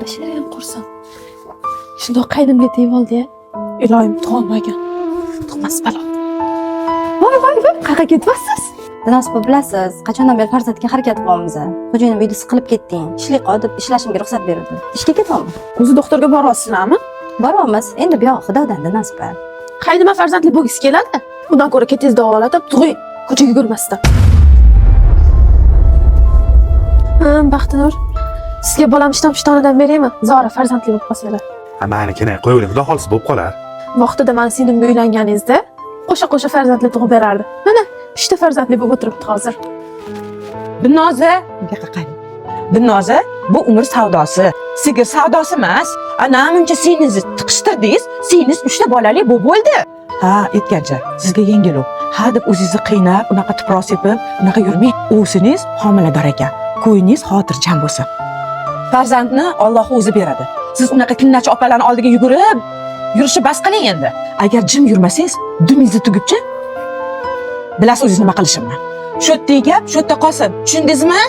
Bashir ham qursin. Shundoq qaynimga tegib oldi-ya. Iloyim tug'olmagan. Tug'mas balo. Voy, qayerga ketyapsiz? Dinospa bilasiz, qachondan beri farzandga harakat qilyapmiz. Xo'jayinim uyda siqilib ketding. Ishlik qolib, ishlashimga ruxsat berdi. Ishga ketyapman. O'zi doktorga boryapsizlarmi? Boramiz. Endi bu yoq xudodan Dinospa. Qaynima farzandli bo'lgisi keladi. Undan ko'ra ketizda davolatib, tug'ing, ko'chaga yugurmasdan. Baxtinur, sizga bolam ishton-ishtonadan beraymi? Zora farzandli bo'lib qolsalar. Ha, meni kerak qo'yavering, xudo xolisi bo'lib qolar. Vaqtida men singlimga uylanganingizda qo'sha farzandli tug'ib berardi. Mana 3 ta farzandli bo'lib o'tiribdi hozir. Binoza, Binoza, bu umr savdosi. Sigir savdosi emas. Ana muncha siyningizni tiqishtirdingiz, siyningiz 3 ta bolali bo'ldi. Ha, aytgancha, sizga yengil u. Ha deb o'zingizni qiynab, unaqa tuproq sepib, unaqa yurmang. O'zingiz homilador ekan. Ko'yingiz xotirjam bo'lsin. Farzandni Alloh o'zi beradi. Siz unaqa kinnachi opalarning oldiga yugurib, yurishni bas qiling endi. Agar jim yurmasangiz, dumingizni tugibchi. Bilasiz o'zingiz nima qilishimni. Shu yerda gap, shu yerda qolsin. Tushundingizmi?